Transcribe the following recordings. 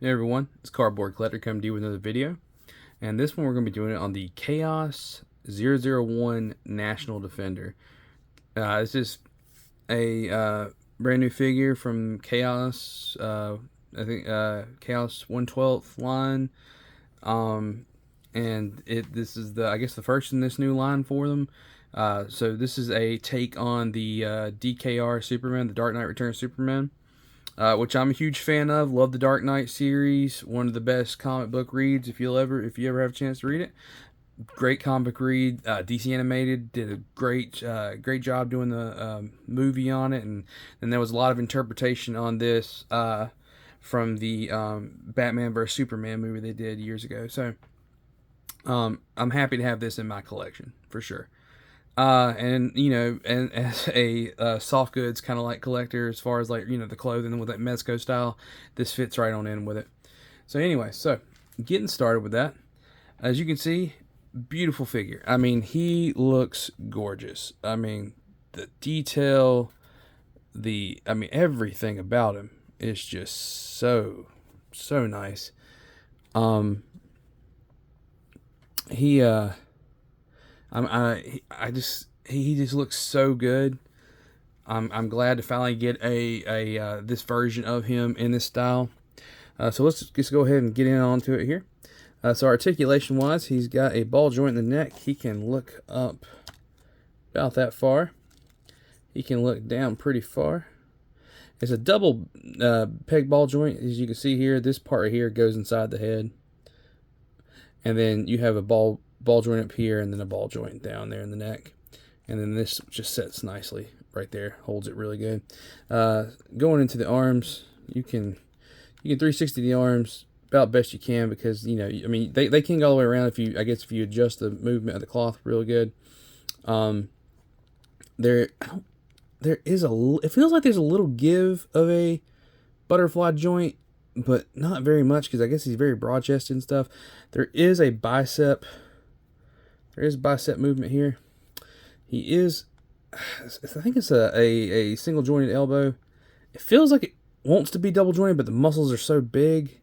Hey everyone, it's Cardboard Collector coming to you with another video. And this one we're going to be doing it on the Chaos 0.001 National Defender. It's just a brand new figure from Chaos, I think Chaos 1/12 line. And this is I guess the first in this new line for them. So this is a take on the DKR Superman, the Dark Knight Returns Superman. Which I'm a huge fan of. Love the Dark Knight series. One of the best comic book reads if you ever have a chance to read it. Great comic read. DC Animated did a great job doing the movie on it, and there was a lot of interpretation on this from the Batman vs Superman movie they did years ago. So I'm happy to have this in my collection for sure. And as a soft goods kind of like collector, as far as like the clothing with that Mezco style, this fits right on in with it. So anyway, getting started with that, as you can see, beautiful figure. I mean, he looks gorgeous. I mean, the detail, everything about him is just so nice. He just looks so good. I'm glad to finally get this version of him in this style. So let's just go ahead and get onto it here. So articulation wise, he's got a ball joint in the neck. He can look up about that far. He can look down pretty far. It's a double peg ball joint, as you can see here. This part right here goes inside the head, and then you have a ball joint up here, and then a ball joint down there in the neck, and then this just sets nicely right there, holds it really good. Going into the arms, you can 360 the arms about best you can, because they can go all the way around if you adjust the movement of the cloth really good. It feels like there's a little give of a butterfly joint, but not very much, because I guess he's very broad chested and stuff. There is bicep movement here. He is, I think it's a single jointed elbow. It feels like it wants to be double jointed, but the muscles are so big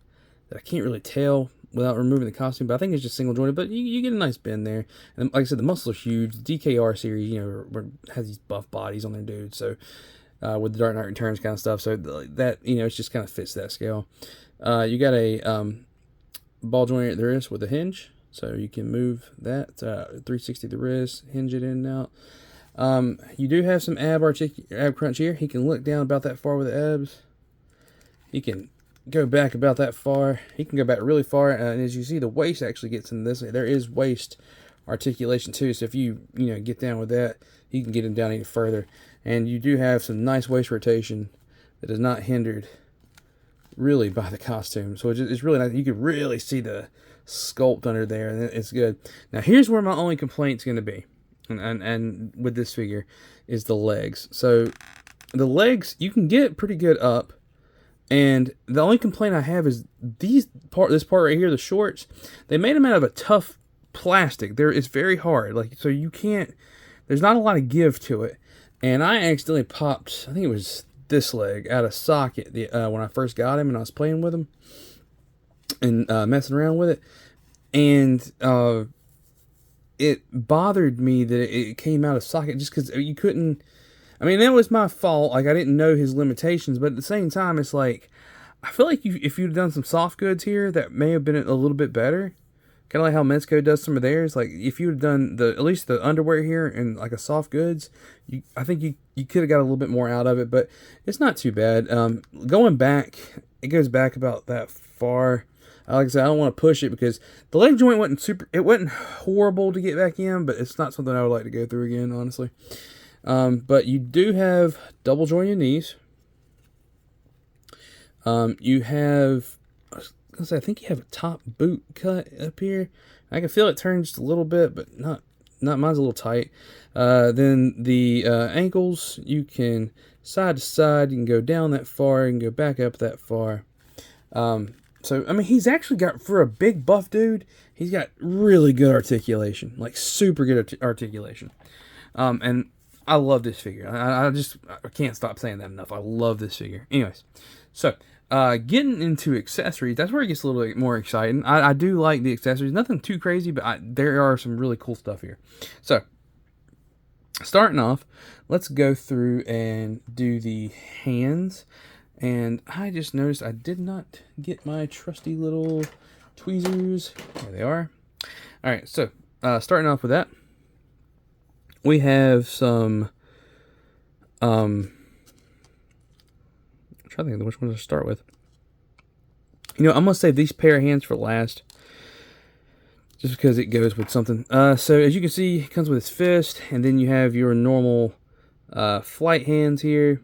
that I can't really tell without removing the costume. But I think it's just single jointed, but you get a nice bend there. And like I said, the muscles are huge. The DKR series, has these buff bodies on their dudes. So with the Dark Knight Returns kind of stuff. So that, it just kind of fits that scale. You got a ball joint at the wrist with a hinge. So you can move that 360 the wrist, hinge it in and out. You do have some ab crunch here. He can look down about that far with the abs. He can go back about that far. He can go back really far. And as you see, the waist actually gets in this. There is waist articulation too. So if you get down with that, you can get him down even further. And you do have some nice waist rotation that is not hindered really by the costume. So it's really nice. You can really see the sculpt under there, and it's good. Now here's where my only complaint's going to be, and with this figure, is the legs. So the legs you can get pretty good up, and the only complaint I have is this part right here, the shorts. They made them out of a tough plastic. It's very hard, so you can't. There's not a lot of give to it, and I accidentally popped, I think it was this leg, out of socket when I first got him and I was playing with him and messing around with it, and it bothered me that it came out of socket, just because you couldn't. That was my fault. I didn't know his limitations, but at the same time, it's like I feel like if you'd done some soft goods here, that may have been a little bit better. Kind of like how Mezco does some of theirs. Like if you would have done at least the underwear here and like a soft goods, I think you could have got a little bit more out of it, but it's not too bad. Going back, it goes back about that far. Like I said, I don't want to push it because the leg joint wasn't horrible to get back in, but it's not something I would like to go through again, honestly. But you do have double jointed knees. You have, I think you have a top boot cut up here. I can feel it turn just a little bit, but not mine's a little tight. Then the ankles, you can side to side, you can go down that far, you can go back up that far. So, he's actually got, for a big buff dude, he's got really good articulation, like super good articulation. And I love this figure. I can't stop saying that enough. I love this figure. Anyways, so getting into accessories, that's where it gets a little bit more exciting. I do like the accessories. Nothing too crazy, but there are some really cool stuff here. So starting off, let's go through and do the hands. And I just noticed I did not get my trusty little tweezers. There they are. All right, so starting off with that, we have some. I'm trying to think of which ones to start with. You know, I'm gonna save these pair of hands for last, just because it goes with something. So as you can see, it comes with his fist, and then you have your normal flight hands here.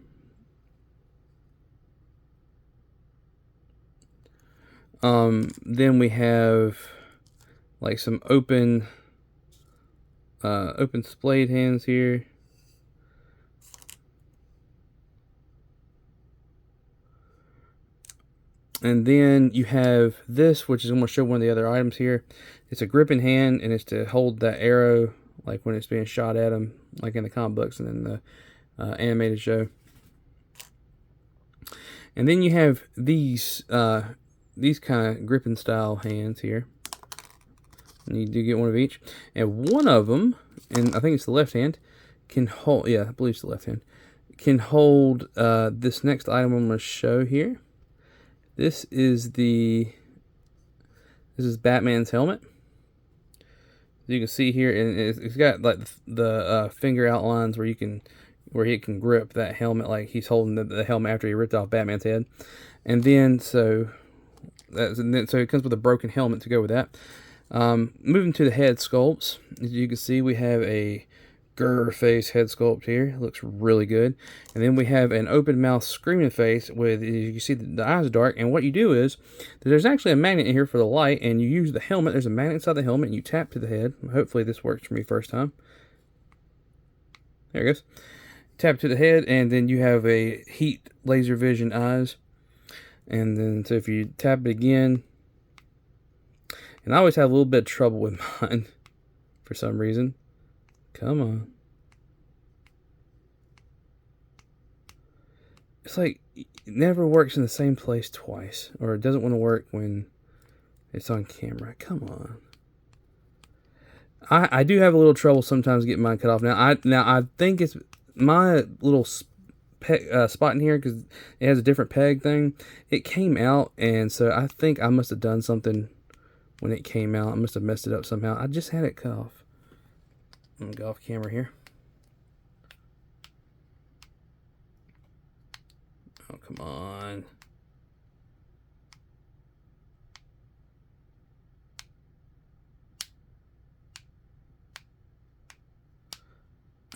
Then we have like some open splayed hands here. And then you have this, which is I'm going to show one of the other items here. It's a gripping hand, and it's to hold that arrow, like when it's being shot at him, like in the comic books and in the animated show. And then you have these kind of gripping style hands here. And you do get one of each. And one of them, and I think it's the left hand, can hold, yeah, I believe it's the left hand, can hold this next item I'm going to show here. This is Batman's helmet. As you can see here, and it's got like the finger outlines where he can grip that helmet like he's holding the helmet after he ripped off Batman's head. And then so it comes with a broken helmet to go with that. Moving to the head sculpts, as you can see, we have a grr face head sculpt here. It looks really good. And then we have an open mouth screaming face with, you can see the eyes are dark. And what you do is, there's actually a magnet in here for the light, and you use the helmet. There's a magnet inside the helmet, and you tap to the head. Hopefully this works for me first time. There it goes. Tap to the head, and then you have a heat laser vision eyes. And then, so if you tap it again, and I always have a little bit of trouble with mine for some reason. Come on. It's like it never works in the same place twice, or it doesn't want to work when it's on camera. Come on. I do have a little trouble sometimes getting mine cut off. Now I think it's my little spot in here, because it has a different peg thing. It came out, and so I think I must have done something when it came out. I must have messed it up somehow. I just had it cut off. I'm gonna go off camera here. Oh, come on.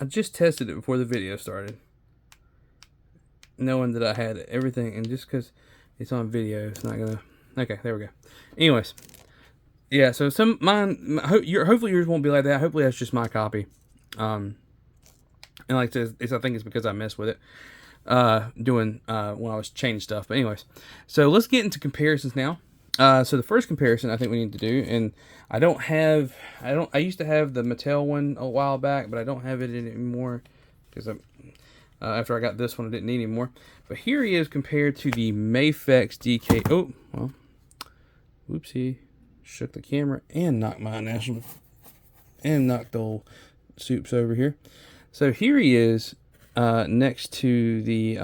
I just tested it before the video started, knowing that I had everything, and just because it's on video, it's not gonna. Okay, there we go. Anyways, yeah. So hopefully yours won't be like that. Hopefully that's just my copy. And like I think it's because I messed with it when I was changing stuff. But anyways, so let's get into comparisons now. So the first comparison I think we need to do, and I used to have the Mattel one a while back, but I don't have it anymore because after I got this one, I didn't need anymore. But here he is compared to the Mafex DK. Oh, well, whoopsie, shook the camera and knocked knocked the old soups over here. So here he is next to the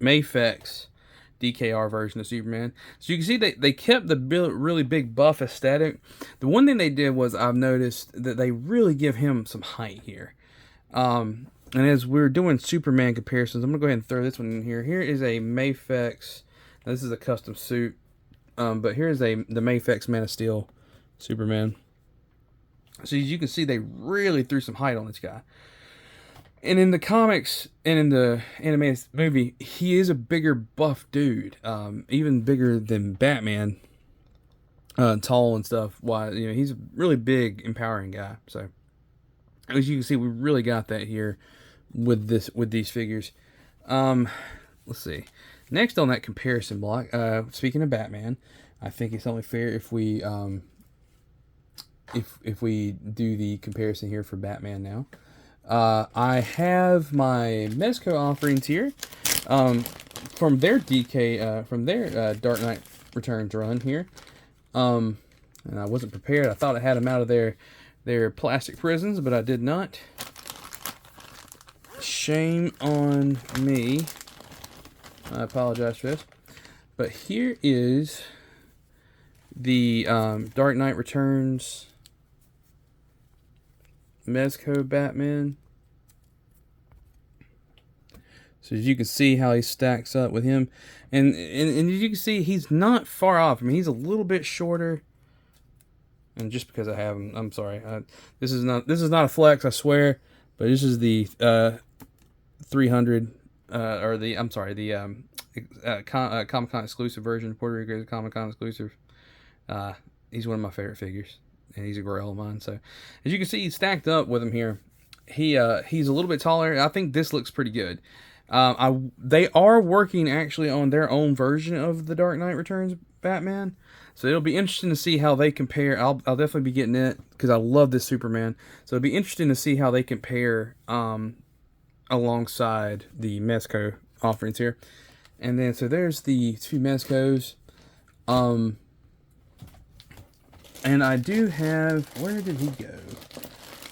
Mafex DKR version of Superman. So you can see they kept the really big buff aesthetic. The one thing they did was I've noticed that they really give him some height here. And as we're doing Superman comparisons, I'm going to go ahead and throw this one in here. Here is a Mafex. This is a custom suit. But here's the Mafex Man of Steel Superman. So as you can see, they really threw some height on this guy. And in the comics and in the animated movie, he is a bigger buff dude, even bigger than Batman, tall and stuff. Why, he's a really big, empowering guy. So as you can see, we really got that here with these figures. Let's see. Next on that comparison block, speaking of Batman, I think it's only fair if we do the comparison here for Batman now. I have my Mezco offerings here from their Dark Knight Returns run here. And I wasn't prepared. I thought I had them out of their plastic prisons, but I did not. Shame on me. I apologize for this. But here is the Dark Knight Returns Mezco Batman. So as you can see how he stacks up with him. And as you can see, he's not far off. I mean, he's a little bit shorter. And just because I have him, I'm sorry. This is not a flex, I swear. But this is the 300 Comic-Con exclusive version, Puerto Rico Comic-Con exclusive. He's one of my favorite figures, and he's a grail of mine. So, as you can see, he's stacked up with him here. He's a little bit taller. I think this looks pretty good. They are working actually on their own version of the Dark Knight Returns Batman, so it'll be interesting to see how they compare. I'll definitely be getting it because I love this Superman. So it'll be interesting to see how they compare alongside the Mezco offerings here. And then so there's the two Mezcos. And I do have, where did he go?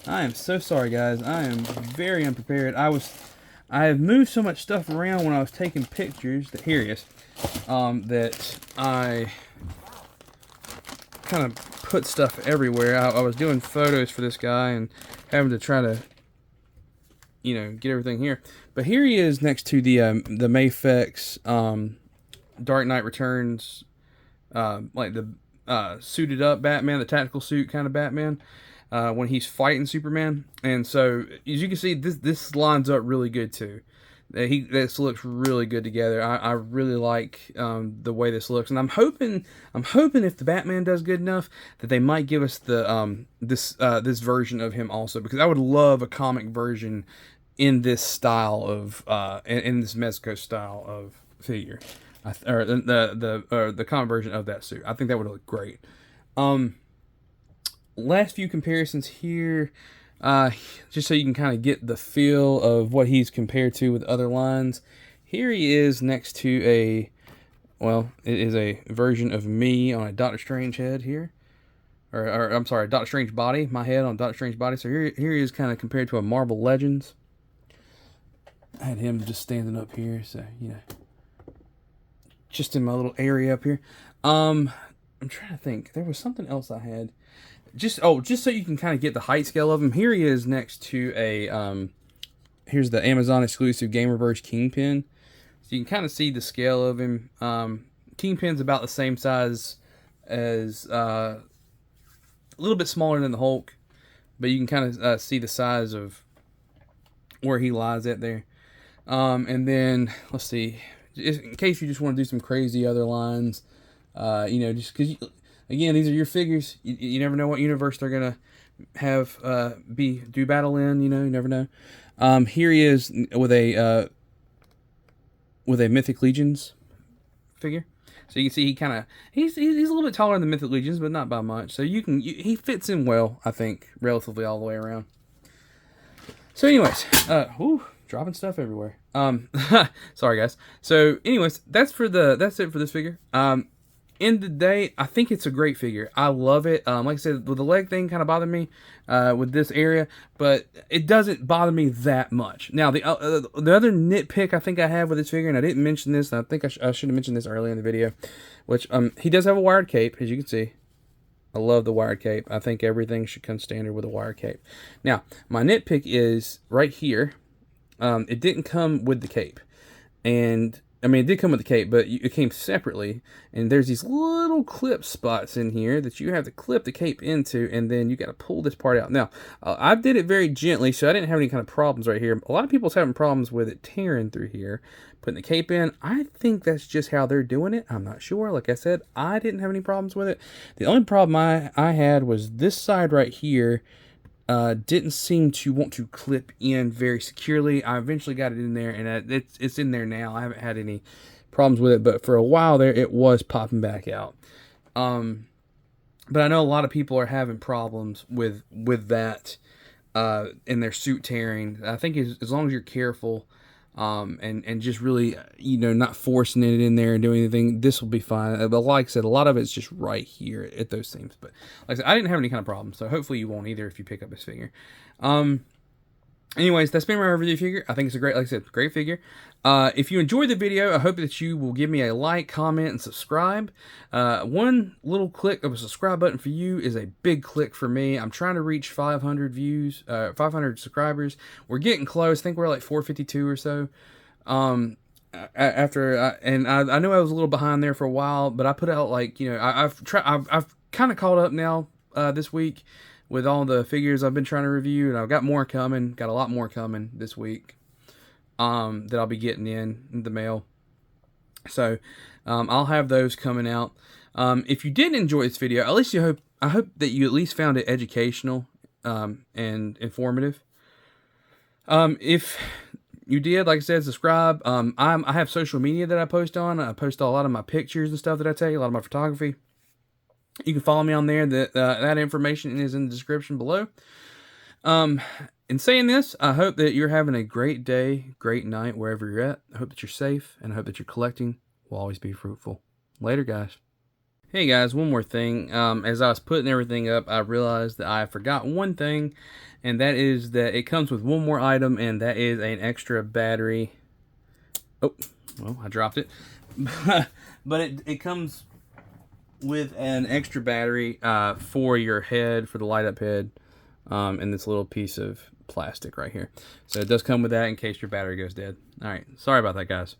I am so sorry, guys. I am very unprepared. I have moved so much stuff around when I was taking pictures that here he is. That I kind of put stuff everywhere. I was doing photos for this guy and having to try to, get everything here. But here he is next to the Mafex Dark Knight Returns, like the suited up Batman, the tactical suit kind of Batman, when he's fighting Superman. And so as you can see, this lines up really good too. This looks really good together. I really like the way this looks, and I'm hoping if the Batman does good enough that they might give us the this version of him also, because I would love a comic version in this style of in this Mezco style of figure, or the comic version of that suit. I think that would look great. Last few comparisons here. Just so you can kind of get the feel of what he's compared to with other lines. Here he is next to it is a version of me on a Doctor Strange head here. Or I'm sorry, Doctor Strange body, my head on Doctor Strange body. So here he is kind of compared to a Marvel Legends. I had him just standing up here, so, just in my little area up here. I'm trying to think. There was something else I had. Just so you can kind of get the height scale of him. Here he is next to here's the Amazon exclusive Gamerverse Kingpin. So you can kind of see the scale of him. Kingpin's about the same size as, a little bit smaller than the Hulk, but you can kind of see the size of where he lies at there. And then, let's see, in case you just want to do some crazy other lines, just because again, these are your figures. You never know what universe they're gonna have do battle in. You never know. Here he is with a Mythic Legions figure. So you can see he's a little bit taller than the Mythic Legions, but not by much. So he fits in well, I think, relatively all the way around. So anyways, dropping stuff everywhere. Sorry guys. So anyways, that's it for this figure. End of the day, I think it's a great figure. I love it. Like I said, the leg thing kind of bothered me with this area, but it doesn't bother me that much. Now, the other nitpick I think I have with this figure, and I didn't mention this, and I think I should have mentioned this earlier in the video, which he does have a wired cape, as you can see. I love the wired cape. I think everything should come standard with a wired cape. Now, my nitpick is right here. It didn't come with the cape, and I mean, it did come with the cape, but it came separately, and there's these little clip spots in here that you have to clip the cape into, and then you got to pull this part out. Now, I did it very gently, so I didn't have any kind of problems right here. A lot of people's having problems with it tearing through here, putting the cape in. I think that's just how they're doing it. I'm not sure. Like I said, I didn't have any problems with it. The only problem I had was this side right here. Didn't seem to want to clip in very securely. I eventually got it in there, and it's in there now. I haven't had any problems with it, but for a while there, it was popping back out. But I know a lot of people are having problems with that. and their suit tearing. I think as long as you're careful, and just really, not forcing it in there and doing anything, this will be fine. But like I said, a lot of it's just right here at those seams. But like I said, I didn't have any kind of problem, so hopefully you won't either if you pick up this figure. Anyways, that's been my review figure. I think it's a great, like I said, great figure. If you enjoyed the video, I hope that you will give me a like, comment, and subscribe. One little click of a subscribe button for you is a big click for me. I'm trying to reach 500 views, 500 subscribers. We're getting close. I think we're like 452 or so. And I know I was a little behind there for a while, but I put out like, I've kind of caught up now this week with all the figures I've been trying to review, and I've got more coming. Got a lot more coming this week that I'll be getting in the mail. So I'll have those coming out. If you did enjoy this video, at least I hope that you at least found it educational and informative. If you did, like I said, subscribe. I have social media that I post on. I post a lot of my pictures and stuff that I take, a lot of my photography. You can follow me on there. That information is in the description below. In saying this, I hope that you're having a great day, great night, wherever you're at. I hope that you're safe, and I hope that your collecting will always be fruitful. Later, guys. Hey, guys, one more thing. As I was putting everything up, I realized that I forgot one thing, and that is that it comes with one more item, and that is an extra battery. Oh, well, I dropped it. But it comes with an extra battery for your head, for the light up head, and this little piece of plastic right here. So it does come with that in case your battery goes dead. All right, sorry about that, guys.